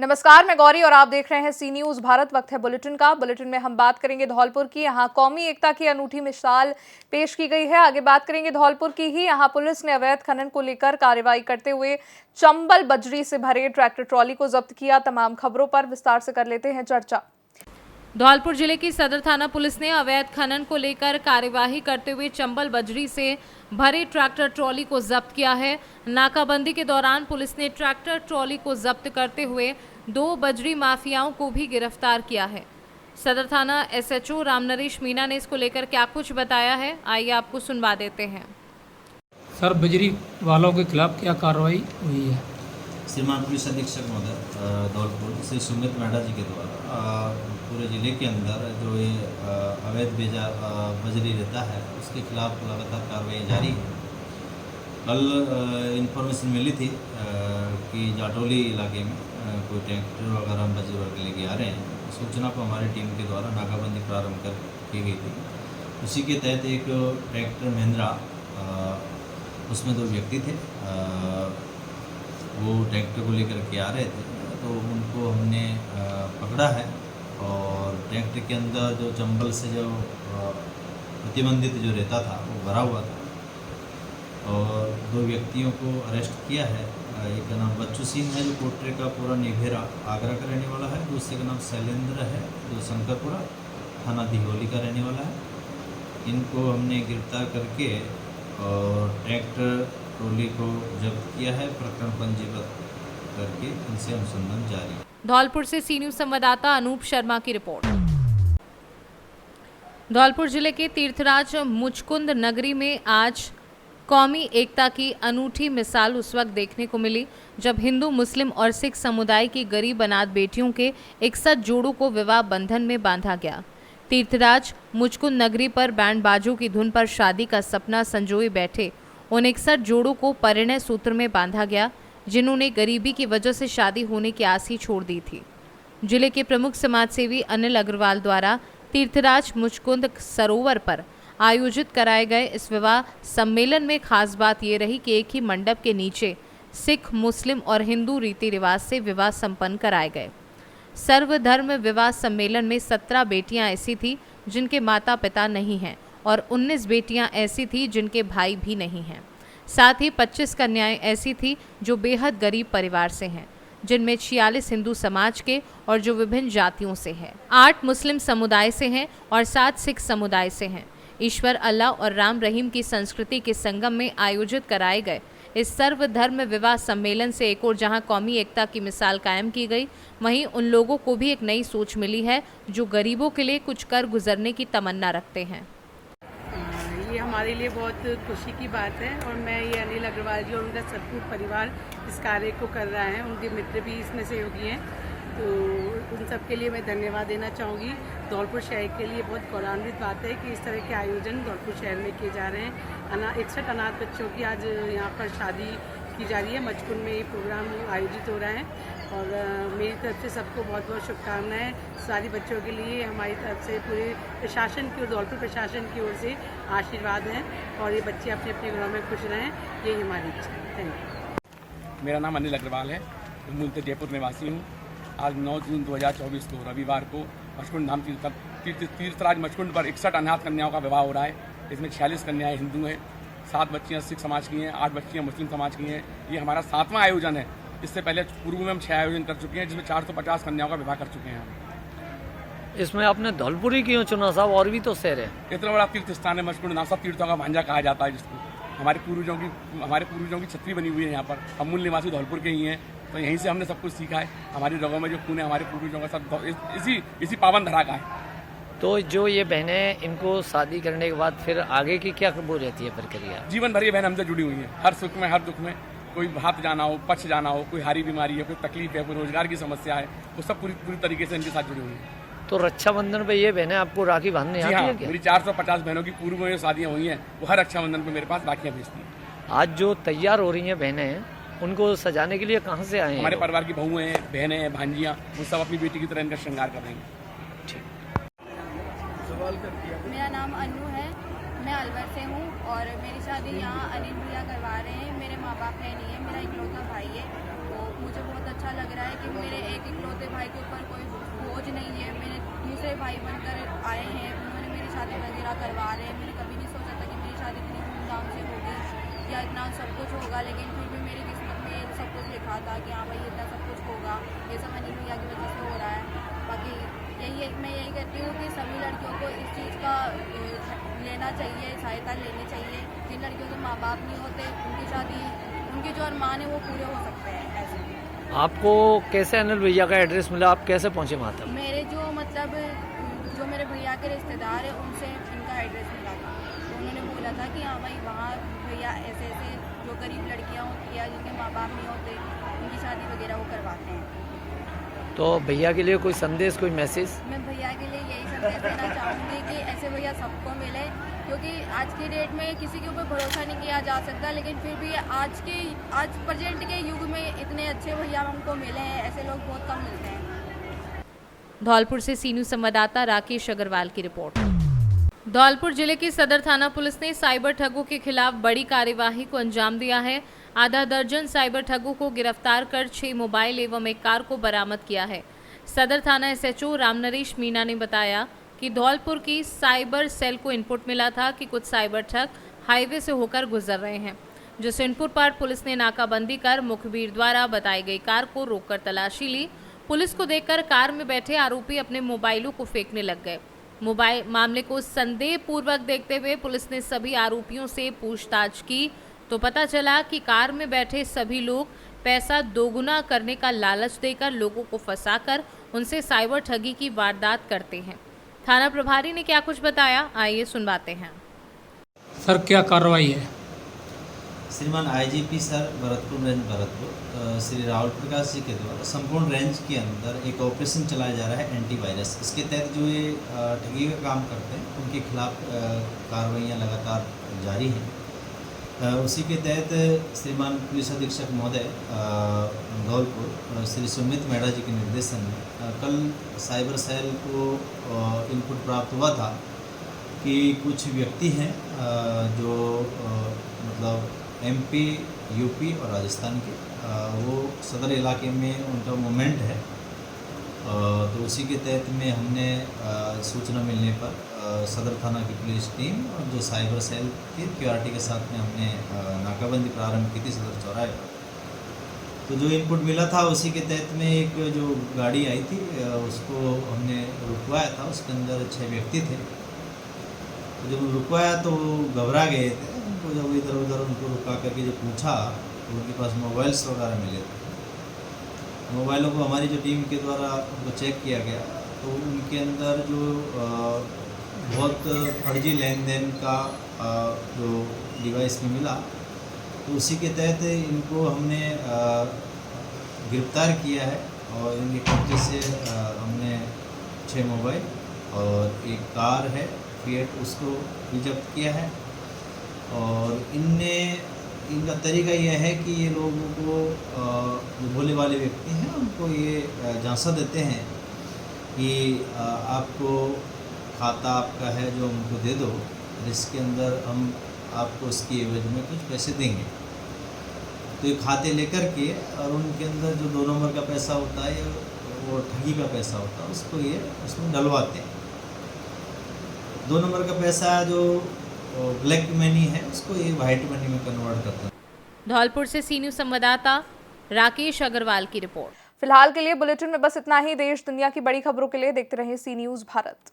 नमस्कार, मैं गौरी और आप देख रहे हैं सी न्यूज भारत। वक्त है बुलेटिन का। बुलेटिन में हम बात करेंगे धौलपुर की। यहाँ कौमी एकता की अनूठी मिसाल पेश की गई है। आगे बात करेंगे धौलपुर की ही। यहाँ पुलिस ने अवैध खनन को लेकर कार्रवाई करते हुए चंबल बजरी से भरे ट्रैक्टर ट्रॉली को जब्त किया। तमाम खबरों पर विस्तार से कर लेते हैं चर्चा। धौलपुर जिले की सदर थाना पुलिस ने अवैध खनन को लेकर कार्यवाही करते हुए चंबल बजरी से भरे ट्रैक्टर ट्रॉली को जब्त किया है। नाकाबंदी के दौरान पुलिस ने ट्रैक्टर ट्रॉली को जब्त करते हुए 2 बजरी माफियाओं को भी गिरफ्तार किया है। सदर थाना एसएचओ रामनरेश मीना ने इसको लेकर क्या कुछ बताया है, आइए आपको सुनवा देते हैं। सर, बजरी वालों के खिलाफ क्या कार्रवाई हुई है? श्रीमान पुलिस अधीक्षक महोदय धौलपुर श्री सुमित मेहरा जी के द्वारा पूरे ज़िले के अंदर जो ये अवैध बजरी रहता है उसके खिलाफ लगातार कार्रवाई जारी है। कल इन्फॉर्मेशन मिली थी कि जाटोली इलाके में कोई ट्रैक्टर वगैरह बजरी वगैरह लेके आ रहे हैं। सूचना पर हमारी टीम के द्वारा नाकाबंदी प्रारंभ की गई थी। उसी के तहत एक ट्रैक्टर महिंद्रा, उसमें 2 व्यक्ति थे, वो ट्रैक्टर को लेकर के आ रहे थे, तो उनको हमने पकड़ा है और ट्रैक्टर के अंदर जो चंबल से जो प्रतिबंधित जो रहता था वो भरा हुआ था और 2 व्यक्तियों को अरेस्ट किया है। एक का नाम बच्चू सिंह है जो कोटरे का पूरा निभेरा आगरा का रहने वाला है। दूसरे का नाम शैलेंद्र है जो शंकरपुरा थाना दिहोली का रहने वाला है। इनको हमने गिरफ्तार करके और ट्रैक्टर ट्रॉली को जब्त किया है। प्रकरण पंजीबद्ध करके इनसे अनुसंधान जारी। धौलपुर से सी न्यूज संवाददाता अनूप शर्मा की रिपोर्ट। धौलपुर जिले के तीर्थराज मुचकुंद नगरी में आज कौमी एकता की अनूठी मिसाल उस वक्त देखने को मिली जब हिंदू, मुस्लिम और सिख समुदाय की गरीब अनाथ बेटियों के 61 जोड़ों को विवाह बंधन में बांधा गया। तीर्थराज मुचकुंद नगरी पर बैंड बाजों की धुन पर शादी का सपना संजोए बैठे उन 61 जोड़ों को परिणय सूत्र में बांधा गया, जिन्होंने गरीबी की वजह से शादी होने की आस ही छोड़ दी थी। जिले के प्रमुख समाजसेवी अनिल अग्रवाल द्वारा तीर्थराज मुचकुंद सरोवर पर आयोजित कराए गए इस विवाह सम्मेलन में खास बात ये रही कि एक ही मंडप के नीचे सिख, मुस्लिम और हिंदू रीति रिवाज से विवाह संपन्न कराए गए। सर्वधर्म विवाह सम्मेलन में 17 बेटियां ऐसी थी जिनके माता पिता नहीं हैं और 19 बेटियां ऐसी थी जिनके भाई भी नहीं हैं। साथ ही 25 कन्याएं ऐसी थी जो बेहद गरीब परिवार से हैं, जिनमें 46 हिंदू समाज के और जो विभिन्न जातियों से हैं, 8 मुस्लिम समुदाय से हैं और 7 सिख समुदाय से हैं। ईश्वर अल्लाह और राम रहीम की संस्कृति के संगम में आयोजित कराए गए इस सर्वधर्म विवाह सम्मेलन से एक और जहां कौमी एकता की मिसाल कायम की गई, वहीं उन लोगों को भी एक नई सोच मिली है जो गरीबों के लिए कुछ कर गुजरने की तमन्ना रखते हैं। ये हमारे लिए बहुत खुशी की बात है और मैं ये अनिल अग्रवाल जी और उनका संपूर्ण परिवार इस कार्य को कर रहा है। उनके मित्र भी इसमें सहयोगी हैं, तो उन सब के लिए मैं धन्यवाद देना चाहूँगी। धौलपुर शहर के लिए बहुत गौरवान्वित बात है कि इस तरह के आयोजन धौलपुर शहर में किए जा रहे हैं। 61 अनाथ बच्चों की आज यहाँ पर शादी की जा रही है। मचकुंद में ये प्रोग्राम आयोजित हो रहा है और मेरी तरफ से सबको बहुत बहुत शुभकामनाएं। सारी बच्चों के लिए हमारी तरफ से पूरे प्रशासन की और धौलपुर प्रशासन की ओर से आशीर्वाद हैं और ये बच्चे अपने अपने घरों में खुश रहें, यही हमारी इच्छा है। Thank you. मेरा नाम अनिल अग्रवाल है, मूलतः जयपुर निवासी हूँ। आज 9 जून 2024 को रविवार को मचकुंड धाम तीर्थराज मचकुंड पर 61 अनाथ कन्याओं का विवाह हो रहा है। इसमें 46 कन्याएं हिंदू हैं, 7 बच्चियां सिख समाज की हैं, 8 बच्चियां मुस्लिम समाज की हैं। ये हमारा 7वां आयोजन है। इससे पहले पूर्व में हम 6 आयोजन कर चुके हैं जिसमें 450 कन्याओं का विवाह कर चुके हैं हम। इसमें आपने धौलपुर ही क्यों चुना साहब? और भी तो शहर है। इतना बड़ा तीर्थ स्थान है मचकुंड धाम, सब तीर्थों का भांजा कहा जाता है जिसको। हमारे पूर्वजों की छतरी बनी हुई है यहाँ पर। हम मूल निवासी धौलपुर के ही हैं, तो यहीं से हमने सब कुछ सीखा है। हमारी रगों में जो खून है हमारे पूर्वजों का सब इसी पावन धरा का है। तो जो ये बहनें, इनको शादी करने के बाद फिर आगे की क्या वो रहती है प्रक्रिया? जीवन भर ये बहन हमसे जुड़ी हुई हैं, हर सुख में हर दुख में। कोई हाथ जाना हो, पक्ष जाना हो, कोई हारी बीमारी है, कोई तकलीफ है, कोई रोजगार की समस्या है, वो सब पूरी तरीके से इनके साथ जुड़ी हुई हैं। तो रक्षाबंधन पे ये बहनें आपको राखी बांधने आती है क्या? मेरी 450 बहनों की पूर्व में शादियाँ हुई हैं, वो हर रक्षाबंधन पे मेरे पास राखियाँ भेजती हैं। आज जो तैयार हो रही हैं बहनें, उनको सजाने के लिए कहाँ से आए हैं? हमारे परिवार की बहुएं हैं, बहनें हैं, भांजियाँ, वो सब अपनी बेटी की तरह इनका श्रृंगार कर रही हैं। मेरा नाम अनु है, मैं अलवर से हूँ और मेरी शादी यहाँ अनिल भैया करवा रहे हैं। मेरे माँ बाप है नहीं है, मेरा इकलौता भाई है, तो मुझे बहुत अच्छा लग रहा है कि मेरे एक इकलौते भाई के ऊपर कोई बोझ नहीं है। मेरे दूसरे भाई बनकर आए हैं, उन्होंने मेरी शादी वगैरह करवा रहे हैं। मैंने कभी नहीं सोचा था कि मेरी शादी इतनी धूमधाम से होगी या इतना सब कुछ होगा, लेकिन फिर भी मेरी किस्मत में ये सब कुछ लिखा था कि हाँ भाई इतना सब कुछ होगा। ये सब अनिल भैया की वजह से हो रहा है। बाकी मैं यही कहती हूँ कि सभी लड़कियों को इस चीज़ का लेना चाहिए, सहायता लेनी चाहिए। जिन लड़कियों के माँ बाप नहीं होते, उनकी शादी, उनके जो अरमान है वो पूरे हो सकते हैं। ऐसे आपको कैसे अनिल भैया का एड्रेस मिला, आप कैसे पहुंचे वहाँ तक? मेरे जो मेरे भैया के रिश्तेदार हैं, उनसे इनका एड्रेस मिला था। तो उन्होंने बोला था कि हाँ भाई वहाँ भैया ऐसे ऐसे जो गरीब लड़कियाँ होती हैं, जिनके माँ बाप नहीं होते, उनकी शादी वगैरह वो करवाते हैं। तो भैया के लिए कोई संदेश, कोई मैसेज? मैं भैया के लिए यही संदेश देना चाहूँगी कि ऐसे भैया सबको मिले, क्योंकि आज की डेट में किसी के ऊपर भरोसा नहीं किया जा सकता, लेकिन फिर भी आज प्रेजेंट के युग में इतने अच्छे भैया हमको मिले हैं। ऐसे लोग बहुत कम मिलते हैं। धौलपुर से सी न्यूज़ संवाददाता राकेश अग्रवाल की रिपोर्ट। धौलपुर जिले की सदर थाना पुलिस ने साइबर ठगों के खिलाफ बड़ी कार्यवाही को अंजाम दिया है। आधा दर्जन साइबर ठगों को गिरफ्तार कर 6 मोबाइल एवं एक कार को बरामद किया है। सदर थाना एसएचओ रामनरेश मीना ने बताया कि धौलपुर की साइबर सेल को इनपुट मिला था कि कुछ साइबर ठग हाईवे से होकर गुजर रहे हैं, जिस इनपुट पर पुलिस ने नाकाबंदी कर मुखबिर द्वारा बताई गई कार को रोककर तलाशी ली। पुलिस को देखकर कार में बैठे आरोपी अपने मोबाइलों को फेंकने लग गए। मोबाइल मामले को संदेहपूर्वक देखते हुए पुलिस ने सभी आरोपियों से पूछताछ की तो पता चला कि कार में बैठे सभी लोग पैसा दोगुना करने का लालच देकर लोगों को फंसाकर उनसे साइबर ठगी की वारदात करते हैं। थाना प्रभारी ने क्या कुछ बताया, आइए सुनवाते हैं। सर क्या कार्रवाई है? श्रीमान IGP sir Bharatpur range Bharatpur Shri Rahul Prakash ji के द्वारा संपूर्ण रेंज के अंदर एक ऑपरेशन चलाया जा रहा है एंटीवायरस। इसके तहत जो ये ठगी का काम करते हैं उनके खिलाफ कार्रवाइयाँ लगातार जारी हैं। उसी के तहत श्रीमान पुलिस अधीक्षक महोदय धौलपुर श्री सुमित मेहरा जी के निर्देशन में कल साइबर सेल को इनपुट प्राप्त हुआ था कि कुछ व्यक्ति हैं जो मतलब एमपी, यूपी और राजस्थान के, वो सदर इलाके में उनका मूवमेंट है। तो उसी के तहत में हमने सूचना मिलने पर सदर थाना की पुलिस टीम और जो साइबर सेल की क्यूआरटी के साथ में हमने नाकाबंदी प्रारंभ की थी सदर चौराहे पर। तो जो इनपुट मिला था उसी के तहत में एक जो गाड़ी आई थी उसको हमने रुकवाया था। उसके अंदर 6 व्यक्ति थे। तो जब रुकवाया तो वो घबरा गए थे। उनको जब इधर उधर उनको रुका करके जो पूछा तो उनके पास मोबाइल्स वगैरह मिले थे। मोबाइलों को हमारी जो टीम के द्वारा उनको चेक किया गया तो उनके अंदर जो बहुत फर्जी लेन देन का जो डिवाइस में मिला, तो उसी के तहत इनको हमने गिरफ्तार किया है और इनके कब्जे से हमने 6 मोबाइल और एक कार है फिएट, उसको भी जब्त किया है। और इनका तरीका यह है कि ये लोगों को जो भोले वाले व्यक्ति हैं उनको ये झांसा देते हैं कि आपको खाता आपका है जो हमको दे दो, जिसके अंदर हम आपको उसकी एवज में कुछ पैसे देंगे। तो ये खाते लेकर के और उनके अंदर जो 2 नंबर का पैसा होता है वो ठगी का पैसा होता है, उसको ये उसमें डलवाते हैं। 2 नंबर का पैसा जो ब्लैक मनी है उसको ये वाइट मनी में कन्वर्ट करते हैं। धौलपुर से सी न्यूज़ संवाददाता राकेश अग्रवाल की रिपोर्ट। फिलहाल के लिए बुलेटिन में बस इतना ही। देश दुनिया की बड़ी खबरों के लिए देखते रहें सी न्यूज़ भारत।